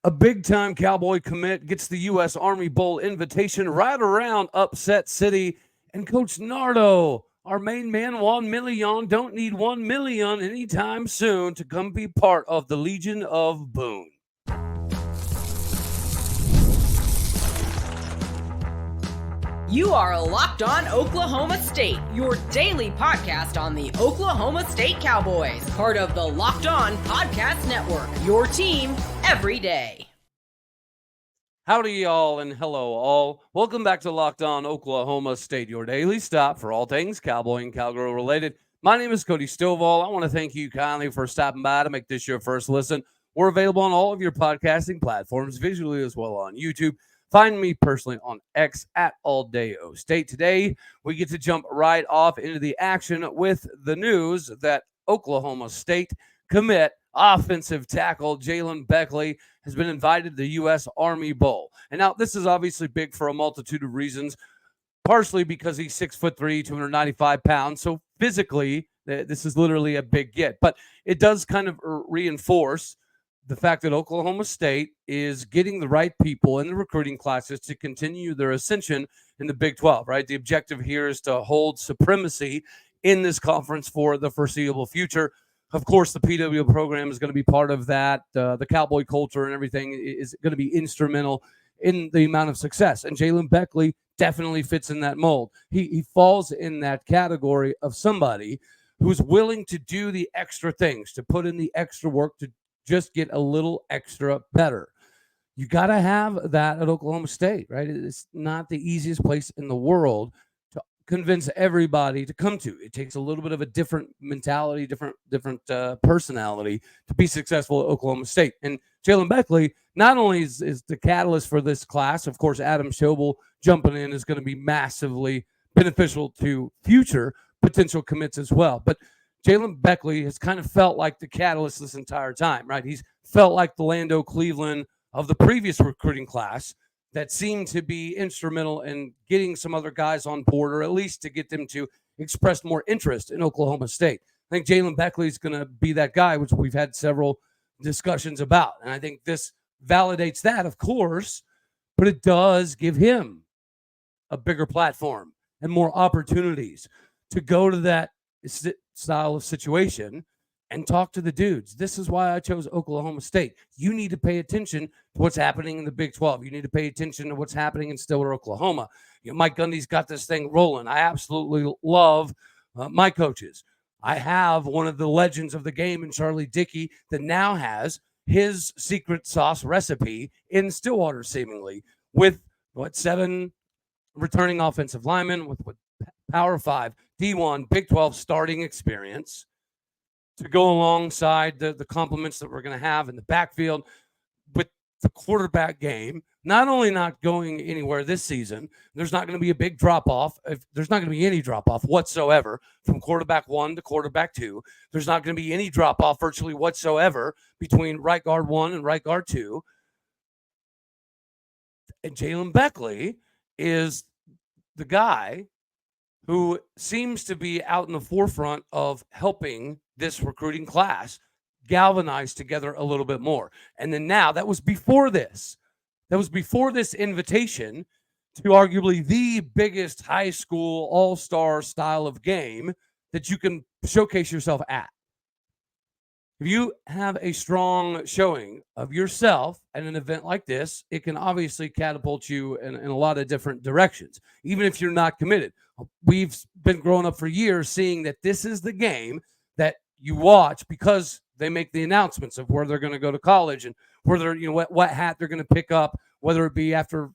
A big-time Cowboy commit gets the U.S. Army Bowl invitation right around Upset City. And Coach Nardo, our main man, Juan-Milleon, don't need 1 million anytime soon to come be part of the Legion of Boone. You are Locked On Oklahoma State, your daily podcast on the Oklahoma State Cowboys, part of the Locked On Podcast Network, your team every day. Howdy, y'all, and hello, all. Welcome back to Locked On Oklahoma State, your daily stop for all things Cowboy and Cowgirl related. My name is Cody Stovall. I want to thank you kindly for stopping by to make this your first listen. We're available on all of your podcasting platforms, visually as well on YouTube. Find me personally on X at AllDayOState. Today, we get to jump right off into the action with the news that Oklahoma State commit offensive tackle Jaylan Beckley has been invited to the U.S. Army Bowl. And now this is obviously big for a multitude of reasons, partially because he's 6'3", 295 pounds. So physically, this is literally a big get. But it does kind of reinforce the fact that Oklahoma State is getting the right people in the recruiting classes to continue their ascension in the Big 12, right? The objective here is to hold supremacy in this conference for the foreseeable future. Of course, the PW program is going to be part of that. The Cowboy culture and everything is going to be instrumental in the amount of success. And Jaylan Beckley definitely fits in that mold. He falls in that category of somebody who's willing to do the extra things, to put in the extra work, to just get a little extra better. You got to have that at Oklahoma State, right? It's not the easiest place in the world to convince everybody to come to. It takes a little bit of a different mentality, different personality to be successful at Oklahoma State. And Jaylan Beckley not only is the catalyst for this class, of course, Adam Schobel jumping in is going to be massively beneficial to future potential commits as well. But Jaylan Beckley has kind of felt like the catalyst this entire time, right? He's felt like the Lando Cleveland of the previous recruiting class that seemed to be instrumental in getting some other guys on board, or at least to get them to express more interest in Oklahoma State. I think Jaylan Beckley is going to be that guy, which we've had several discussions about. And I think this validates that, of course, but it does give him a bigger platform and more opportunities to go to that style of situation and talk to the dudes. This is why I chose Oklahoma State. You need to pay attention to what's happening in the Big 12. You need to pay attention to what's happening in Stillwater, Oklahoma. Mike Gundy's got this thing rolling. I absolutely love my coaches. I have one of the legends of the game in Charlie Dickey that now has his secret sauce recipe in Stillwater, seemingly, with 7 returning offensive linemen, with Power 5, D1, Big 12 starting experience to go alongside the compliments that we're going to have in the backfield with the quarterback game. Not only not going anywhere this season, there's not going to be a big drop-off. There's not going to be any drop-off whatsoever from quarterback 1 to quarterback 2. There's not going to be any drop-off virtually whatsoever between right guard 1 and right guard 2. And Jaylan Beckley is the guy who seems to be out in the forefront of helping this recruiting class galvanize together a little bit more. And then now, that was before this. That was before this invitation to arguably the biggest high school all-star style of game that you can showcase yourself at. If you have a strong showing of yourself at an event like this, it can obviously catapult you in a lot of different directions, even if you're not committed. We've been growing up for years seeing that this is the game that you watch because they make the announcements of where they're going to go to college and where they're, what hat they're going to pick up, whether it be after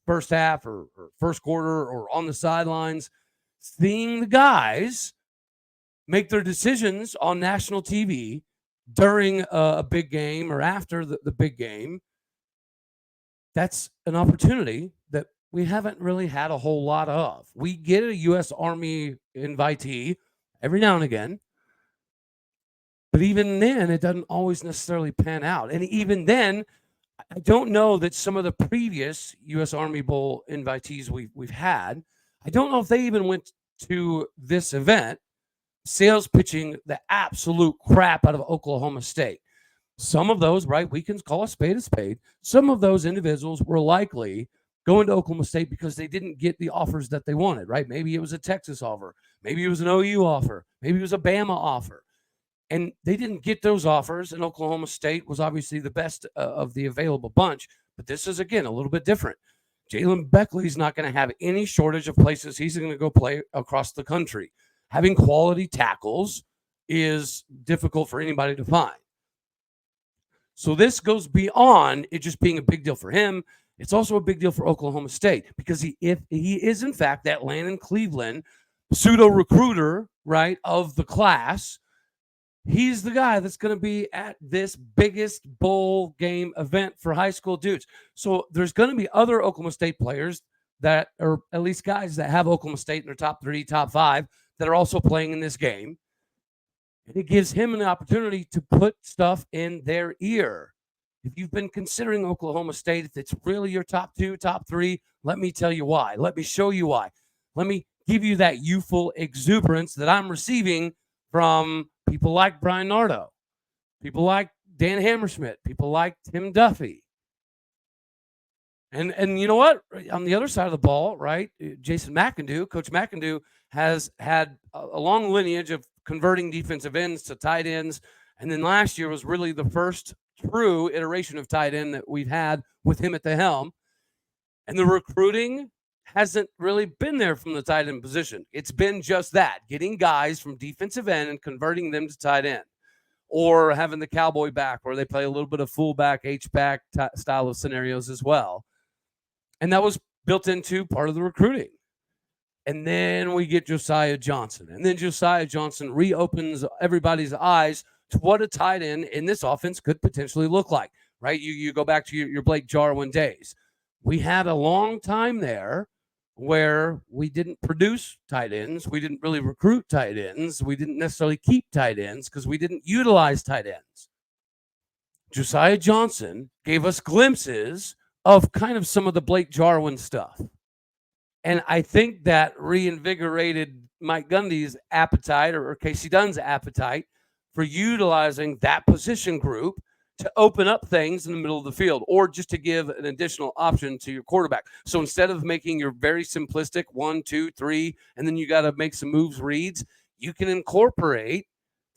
first half or first quarter or on the sidelines. Seeing the guys make their decisions on national TV during a big game or after the big game, that's an opportunity that we haven't really had a whole lot of. We get a U.S. Army invitee every now and again, but even then, it doesn't always necessarily pan out. And even then, I don't know that some of the previous U.S. Army Bowl invitees we've had, I don't know if they even went to this event sales pitching the absolute crap out of Oklahoma State. Some of those, right, we can call a spade a spade. Some of those individuals were likely going to Oklahoma State because they didn't get the offers that they wanted, right? Maybe it was a Texas offer. Maybe it was an OU offer. Maybe it was a Bama offer. And they didn't get those offers, and Oklahoma State was obviously the best of the available bunch. But this is, again, a little bit different. Jaylan Beckley's not going to have any shortage of places he's going to go play across the country. Having quality tackles is difficult for anybody to find. So this goes beyond it just being a big deal for him. It's also a big deal for Oklahoma State because if he is, in fact, that Landon Cleveland pseudo recruiter, right, of the class, he's the guy that's going to be at this biggest bowl game event for high school dudes. So there's going to be other Oklahoma State players that are at least guys that have Oklahoma State in their top 3, top 5 that are also playing in this game. And it gives him an opportunity to put stuff in their ear. If you've been considering Oklahoma State, if it's really your top 2, top 3, let me tell you why. Let me show you why. Let me give you that youthful exuberance that I'm receiving from people like Brian Nardo, people like Dan Hammerschmidt, people like Tim Duffy. And you know what? On the other side of the ball, right, Jason McIndoe, Coach McIndoe, has had a long lineage of converting defensive ends to tight ends. And then last year was really the first true iteration of tight end that we've had with him at the helm. And the recruiting hasn't really been there from the tight end position. It's been just that, getting guys from defensive end and converting them to tight end, or having the Cowboy back where they play a little bit of fullback, H-back style of scenarios as well. And that was built into part of the recruiting. And then we get Josiah Johnson. And then Josiah Johnson reopens everybody's eyes to what a tight end in this offense could potentially look like, right? You go back to your Blake Jarwin days. We had a long time there where we didn't produce tight ends. We didn't really recruit tight ends. We didn't necessarily keep tight ends because we didn't utilize tight ends. Josiah Johnson gave us glimpses of kind of some of the Blake Jarwin stuff. And I think that reinvigorated Mike Gundy's appetite or Casey Dunn's appetite for utilizing that position group to open up things in the middle of the field or just to give an additional option to your quarterback. So instead of making your very simplistic 1, 2, 3, and then you got to make some moves reads, you can incorporate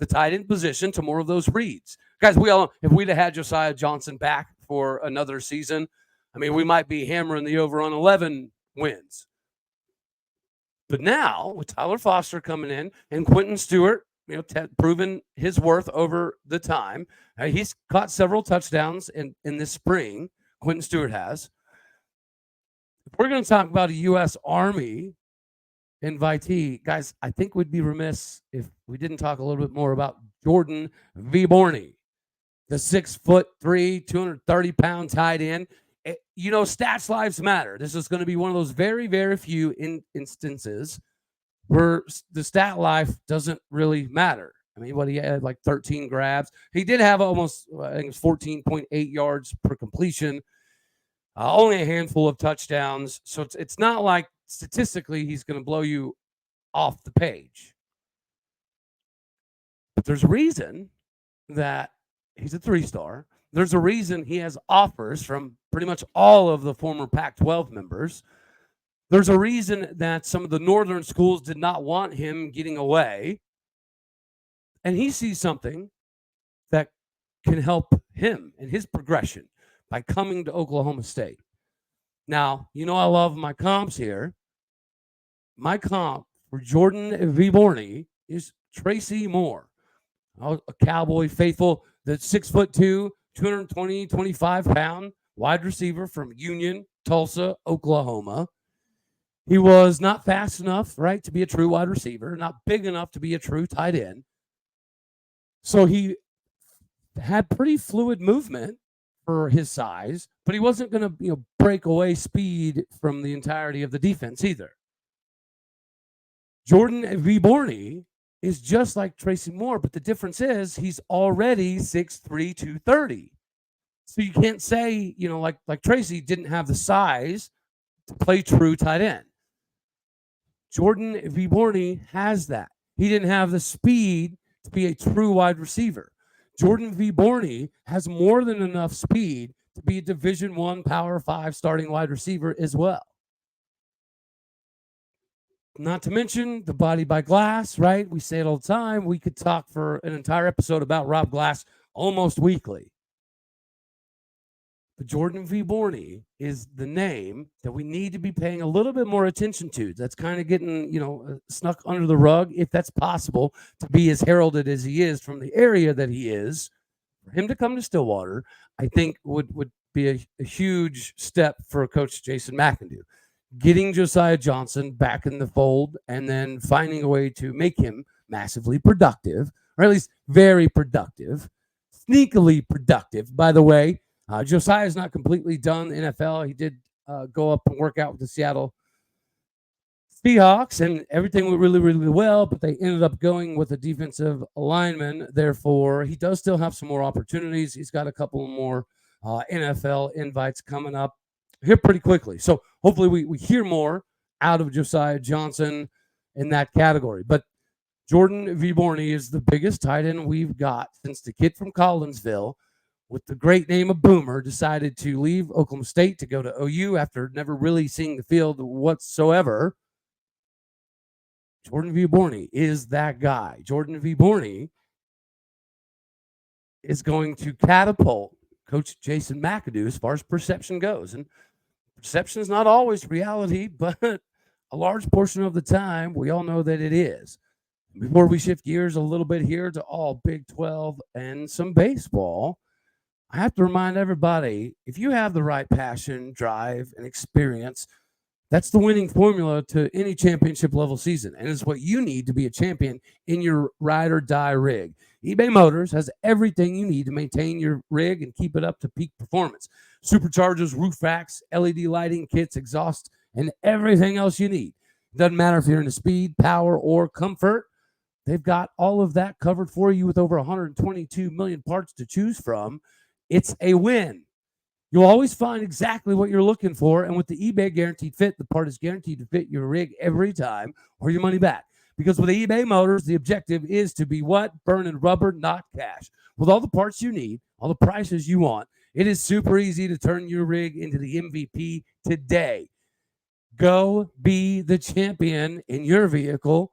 the tight end position to more of those reads. Guys, if we'd have had Josiah Johnson back for another season, I mean, we might be hammering the over on 11 wins. But now, with Tyler Foster coming in and Quentin Stewart, proven his worth over the time. He's caught several touchdowns in this spring. Quentin Stewart has. If we're going to talk about a U.S. Army invitee, guys, I think we'd be remiss if we didn't talk a little bit more about Jordan Vyborny, the 6'3", 230-pound tight end. Stats lives matter. This is going to be one of those very, very few instances where the stat life doesn't really matter. I mean, he had like 13 grabs. He did have almost, I think it was 14.8 yards per completion, only a handful of touchdowns. So it's not like statistically he's going to blow you off the page. But there's a reason that he's a 3-star. There's a reason he has offers from pretty much all of the former Pac-12 members. There's a reason that some of the northern schools did not want him getting away. And he sees something that can help him in his progression by coming to Oklahoma State. Now, I love my comps here. My comp for Jordan Vyborny is Tracy Moore, a Cowboy faithful, the 6'2", 225-pound wide receiver from Union, Tulsa, Oklahoma. He was not fast enough, right, to be a true wide receiver, not big enough to be a true tight end. So he had pretty fluid movement for his size, but he wasn't going to, break away speed from the entirety of the defense either. Jordan Vyborny is just like Tracy Moore, but the difference is he's already 6'3", 230. So you can't say, like Tracy didn't have the size to play true tight end. Jordan Vyborny has that. He didn't have the speed to be a true wide receiver. Jordan Vyborny has more than enough speed to be a Division I Power 5 starting wide receiver as well. Not to mention the body by Glass, right? We say it all the time. We could talk for an entire episode about Rob Glass almost weekly. But Jordan Vyborny is the name that we need to be paying a little bit more attention to. That's kind of getting, snuck under the rug, if that's possible, to be as heralded as he is from the area that he is. For him to come to Stillwater, I think would be a huge step for Coach Jason McAdoo. Getting Josiah Johnson back in the fold and then finding a way to make him massively productive, or at least very productive, sneakily productive, by the way. Josiah is not completely done in the NFL. He did go up and work out with the Seattle Seahawks, and everything went really, really well, but they ended up going with a defensive lineman. Therefore, he does still have some more opportunities. He's got a couple more NFL invites coming up here pretty quickly. So hopefully we hear more out of Josiah Johnson in that category. But Jordan Vyborny is the biggest tight end we've got since the kid from Collinsville with the great name of Boomer decided to leave Oklahoma State to go to OU after never really seeing the field whatsoever. Jordan Vyborny is that guy. Jordan Vyborny is going to catapult Coach Jason McAdoo as far as perception goes. And perception is not always reality, but a large portion of the time, we all know that it is. Before we shift gears a little bit here to all Big 12 and some baseball, I have to remind everybody, if you have the right passion, drive, and experience, that's the winning formula to any championship level season. And it's what you need to be a champion in your ride or die rig. eBay Motors has everything you need to maintain your rig and keep it up to peak performance. Superchargers, roof racks, LED lighting kits, exhaust, and everything else you need. Doesn't matter if you're into speed, power, or comfort. They've got all of that covered for you with over 122 million parts to choose from. It's a win. You'll always find exactly what you're looking for. And with the eBay Guaranteed Fit, the part is guaranteed to fit your rig every time or your money back. Because with eBay Motors, the objective is to be what? Burning rubber, not cash. With all the parts you need, all the prices you want, it is super easy to turn your rig into the MVP today. Go be the champion in your vehicle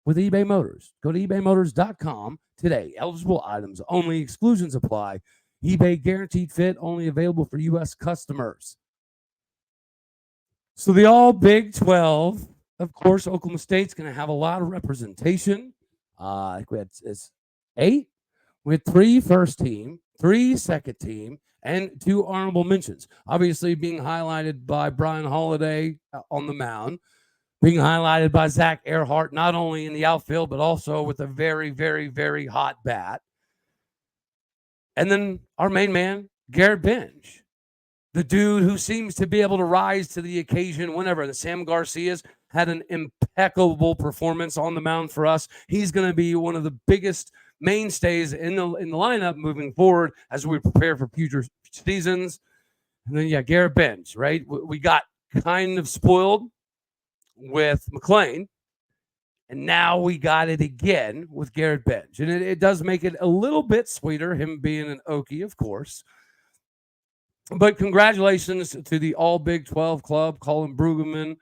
with eBay Motors. Go to ebaymotors.com today. Eligible items only. Exclusions apply. eBay Guaranteed Fit only available for U.S. customers. So the all Big 12, of course, Oklahoma State's going to have a lot of representation. I think we had 8. We had 3 first team, 3 second team, and 2 honorable mentions. Obviously being highlighted by Brian Holiday on the mound, being highlighted by Zach Earhart, not only in the outfield, but also with a very, very, very hot bat. And then our main man, Garrett Bench, the dude who seems to be able to rise to the occasion whenever. The Sam Garcia's had an impeccable performance on the mound for us. He's going to be one of the biggest mainstays in the lineup moving forward as we prepare for future seasons. And then, Garrett Bench, right? We got kind of spoiled with McLean. And now we got it again with Garrett Bench. And it does make it a little bit sweeter, him being an Okie, of course. But congratulations to the all Big 12 club, Colin Brueggemann,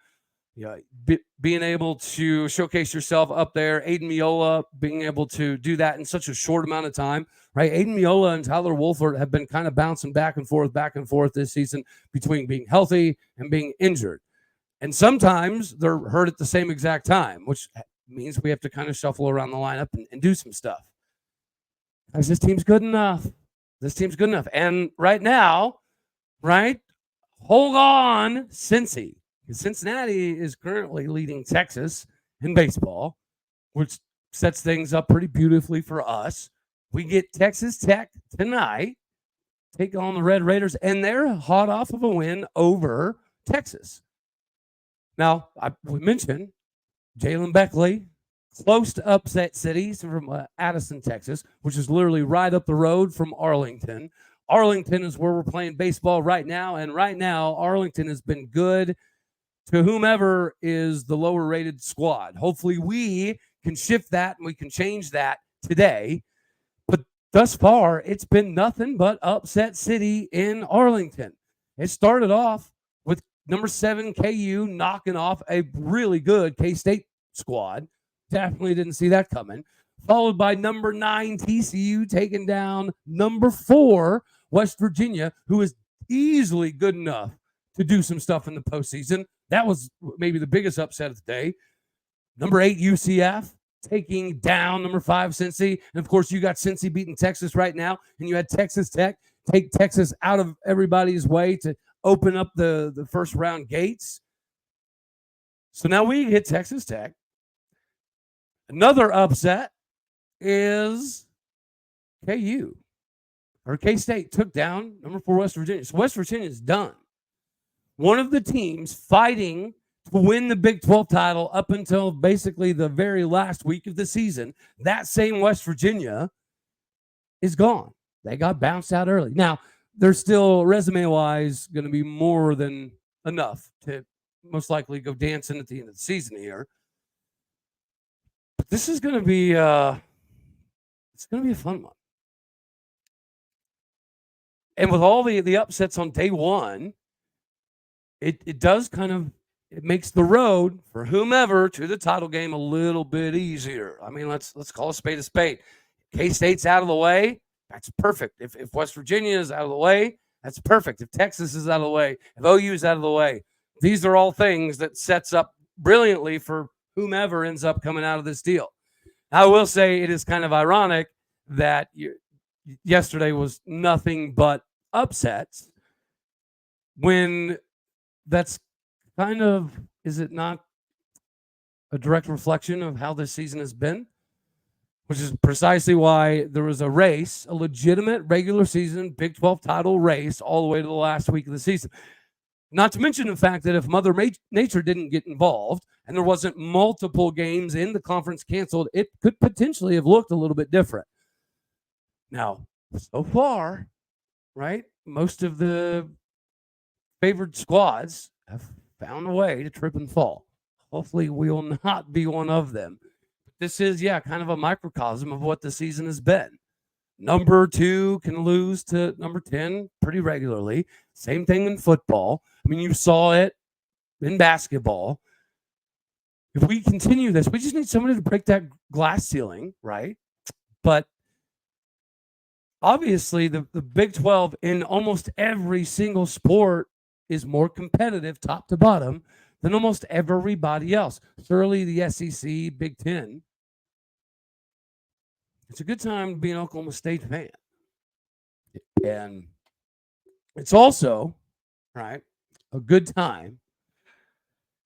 being able to showcase yourself up there. Aiden Miola being able to do that in such a short amount of time, right? Aiden Miola and Tyler Wolford have been kind of bouncing back and forth this season between being healthy and being injured. And sometimes they're hurt at the same exact time, which means we have to kind of shuffle around the lineup and do some stuff. Guys, this team's good enough. And right now, right, hold on, Cincy. Cincinnati is currently leading Texas in baseball, which sets things up pretty beautifully for us. We get Texas Tech tonight, take on the Red Raiders, and they're hot off of a win over Texas. Now, we mentioned Jaylan Beckley, close to upset cities from Addison, Texas, which is literally right up the road from Arlington. Arlington is where we're playing baseball right now, and right now, Arlington has been good to whomever is the lower-rated squad. Hopefully, we can shift that and we can change that today. But thus far, it's been nothing but upset city in Arlington. It started off with number 7 KU knocking off a really good K-State squad. Definitely didn't see that coming. Followed by number 9 TCU taking down number 4 West Virginia, who is easily good enough to do some stuff in the postseason. That was maybe the biggest upset of the day. Number 8 UCF taking down number 5 Cincy. And of course, you got Cincy beating Texas right now, and you had Texas Tech take Texas out of everybody's way to open up the first round gates. So now we hit Texas Tech. Another upset is KU, or K-State took down number 4 West Virginia. So West Virginia is done. One of the teams fighting to win the Big 12 title up until basically the very last week of the season, that same West Virginia is gone. They got bounced out early. Now, they're still, resume-wise, going to be more than enough to most likely go dancing at the end of the season here. But this is going to be it's going to be a fun one. And with all the upsets on day one, it does kind of, it makes the road for whomever to the title game a little bit easier. I mean, let's call a spade a spade. K-State's out of the way, that's perfect. If West Virginia is out of the way, that's perfect. If Texas is out of the way, if OU is out of the way, these are all things that sets up brilliantly for whomever ends up coming out of this deal. I will say it is kind of ironic that yesterday was nothing but upsets when that's kind of, is it not a direct reflection of how this season has been? Which is precisely why there was a race, a legitimate regular season Big 12 title race all the way to the last week of the season. Not to mention the fact that if Mother Nature didn't get involved and there wasn't multiple games in the conference canceled, it could potentially have looked a little bit different. Now, so far, right, most of the favored squads have found a way to trip and fall. Hopefully we will not be one of them. This is, kind of a microcosm of what the season has been. Number 2 can lose to number 10 pretty regularly. Same thing in football. I mean, you saw it in basketball. If we continue this, we just need somebody to break that glass ceiling, right? But obviously, the Big 12 in almost every single sport is more competitive top to bottom than almost everybody else. Surely the SEC, Big 10. It's a good time to be an Oklahoma State fan. And it's also, right, a good time.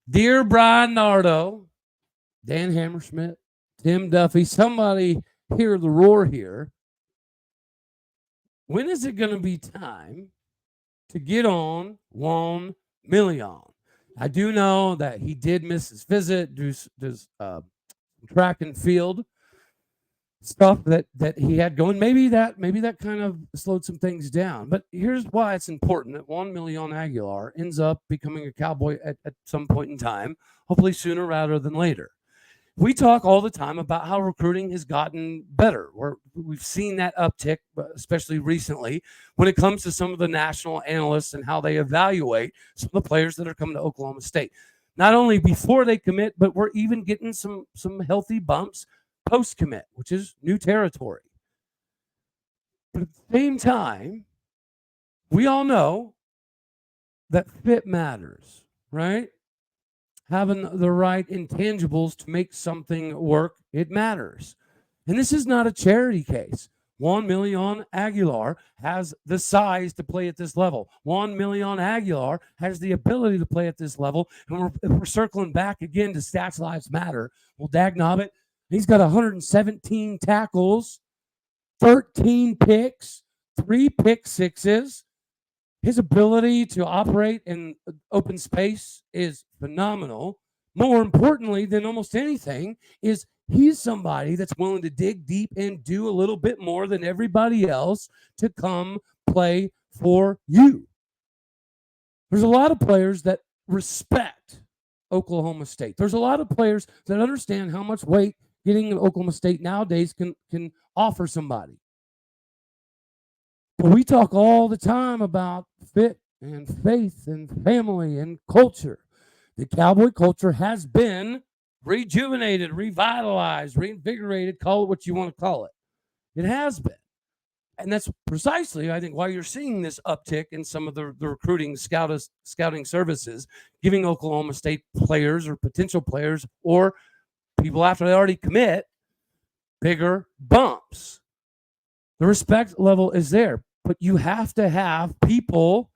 Dear Brian Nardo, Dan Hammerschmidt, Tim Duffy, somebody hear the roar here. When is it going to be time to get on Juan-Milleon? I do know that he did miss his visit, do track and field stuff that he had going. Maybe that kind of slowed some things down. But here's why it's important that Juan-Milleon Aguilar ends up becoming a Cowboy at some point in time, hopefully sooner rather than later. We talk all the time about how recruiting has gotten better. We've seen that uptick, especially recently, when it comes to some of the national analysts and how they evaluate some of the players that are coming to Oklahoma State. Not only before they commit, but we're even getting some healthy bumps post-commit, which is new territory. But at the same time, we all know that fit matters, right? Having the right intangibles to make something work, it matters. And this is not a charity case. Juan-Milleon Aguilar has the size to play at this level. Juan-Milleon Aguilar has the ability to play at this level. And we're circling back again to Stats Lives Matter. Well, dagnabbit, he's got 117 tackles, 13 picks, 3 pick sixes. His ability to operate in open space is phenomenal. More importantly than almost anything is he's somebody that's willing to dig deep and do a little bit more than everybody else to come play for you. There's a lot of players that respect Oklahoma State. There's a lot of players that understand how much weight getting in Oklahoma State nowadays can offer somebody. But we talk all the time about fit and faith and family and culture. The Cowboy culture has been rejuvenated, revitalized, reinvigorated, call it what you want to call it. It has been. And that's precisely, I think, why you're seeing this uptick in some of the recruiting scouting services, giving Oklahoma State players or potential players or people after they already commit bigger bumps. The respect level is there, but you have to have people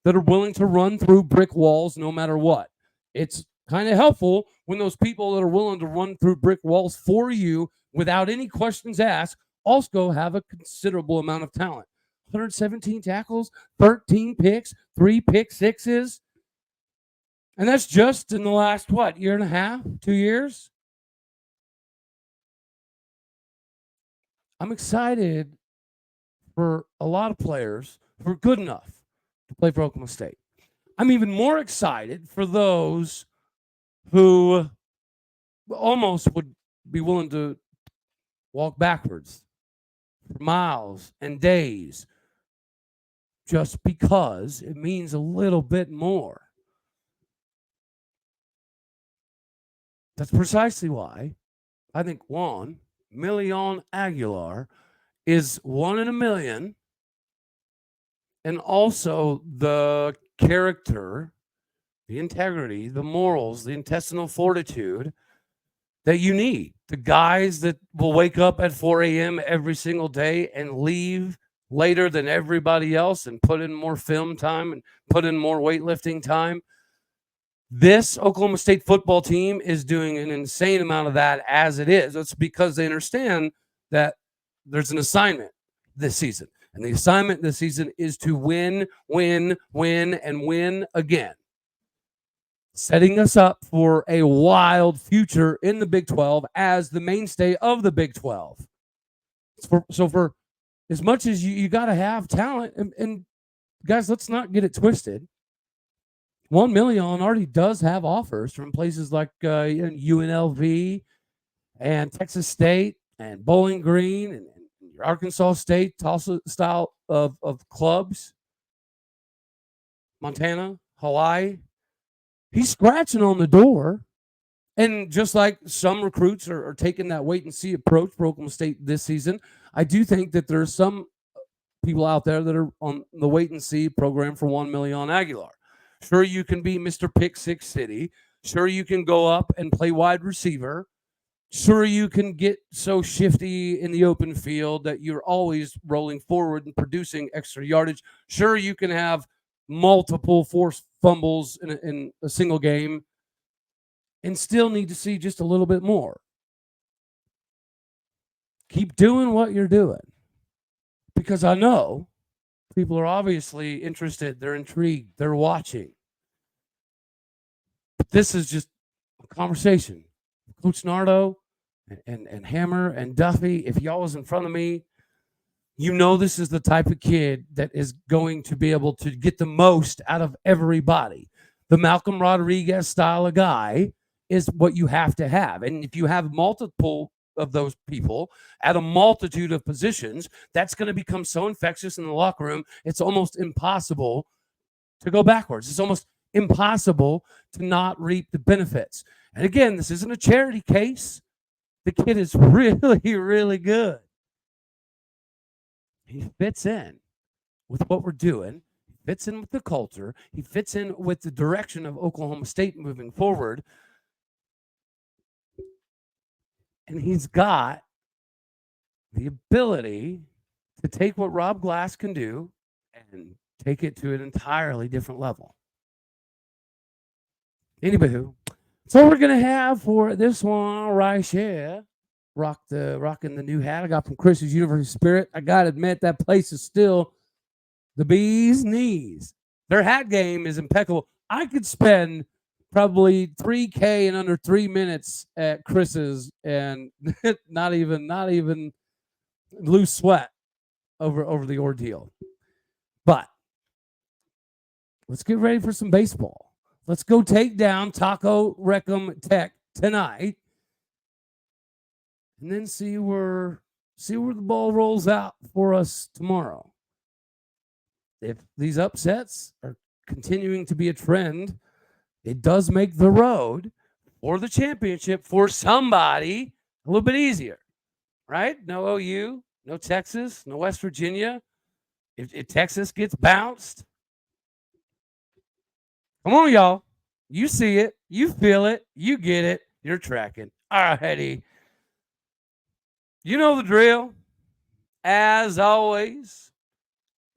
that are willing to run through brick walls no matter what. It's kind of helpful when those people that are willing to run through brick walls for you without any questions asked also have a considerable amount of talent. 117 tackles, 13 picks, 3 pick sixes. And that's just in the last, year and a half, 2 years? I'm excited for a lot of players who are good enough to play for Oklahoma State. I'm even more excited for those who almost would be willing to walk backwards for miles and days just because it means a little bit more. That's precisely why I think Juan-Milleon Aguilar is 1 in a million, and also the character, the integrity, the morals, the intestinal fortitude that you need. The guys that will wake up at 4 a.m. every single day and leave later than everybody else and put in more film time and put in more weightlifting time. This Oklahoma State football team is doing an insane amount of that as it is. It's because they understand that there's an assignment this season. And the assignment this season is to win, win, win, and win again. Setting us up for a wild future in the Big 12 as the mainstay of the Big 12. So for as much as you got to have talent, and guys, let's not get it twisted. Juan-Milleon already does have offers from places like UNLV and Texas State and Bowling Green and Arkansas State, Tulsa style of clubs, Montana, Hawaii. He's scratching on the door. And just like some recruits are taking that wait and see approach for Oklahoma State this season, I do think that there's some people out there that are on the wait and see program for Juan-Milleon Aguilar. Sure, you can be Mr. Pick Six City. Sure, you can go up and play wide receiver. Sure, you can get so shifty in the open field that you're always rolling forward and producing extra yardage. Sure, you can have multiple forced fumbles in a single game and still need to see just a little bit more. Keep doing what you're doing, because I know people are obviously interested. They're intrigued. They're watching. But this is just a conversation. Coach Nardo and Hammer and Duffy, if y'all was in front of me, you know this is the type of kid that is going to be able to get the most out of everybody. The Malcolm Rodriguez style of guy is what you have to have. And if you have multiple of those people at a multitude of positions, that's going to become so infectious in the locker room, it's almost impossible to go backwards. It's almost impossible to not reap the benefits. And again, this isn't a charity case. The kid is really, really good. He fits in with what we're doing. He fits in with the culture. He fits in with the direction of Oklahoma State moving forward. And he's got the ability to take what Rob Glass can do and take it to an entirely different level. Anywho, so we're going to have for this one right here, rocking the new hat I got from Chris's University Spirit. I got to admit, that place is still the bee's knees. Their hat game is impeccable. I could spend probably $3,000 in under 3 minutes at Chris's and not even lose sweat over the ordeal. But let's get ready for some baseball. Let's go take down Taco Recum Tech tonight, and then see where the ball rolls out for us tomorrow. if these upsets are continuing to be a trend, it does make the road for the championship for somebody a little bit easier, right? No OU, no Texas, no West Virginia. If Texas gets bounced, come on, y'all. You see it. You feel it. You get it. You're tracking. All righty. You know the drill. As always,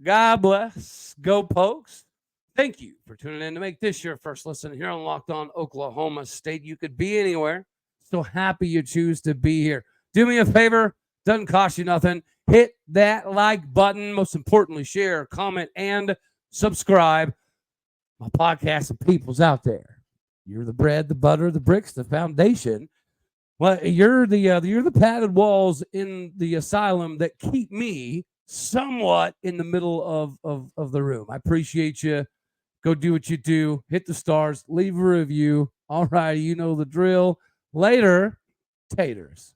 God bless. Go Pokes. Thank you for tuning in to make this your first listen here on Locked On Oklahoma State. You could be anywhere. So happy you choose to be here. Do me a favor. Doesn't cost you nothing. Hit that like button. Most importantly, share, comment, and subscribe. My podcast of peoples out there. You're the bread, the butter, the bricks, the foundation. Well, you're the padded walls in the asylum that keep me somewhat in the middle of the room. I appreciate you. Go do what you do. Hit the stars. Leave a review. All righty, you know the drill. Later, taters.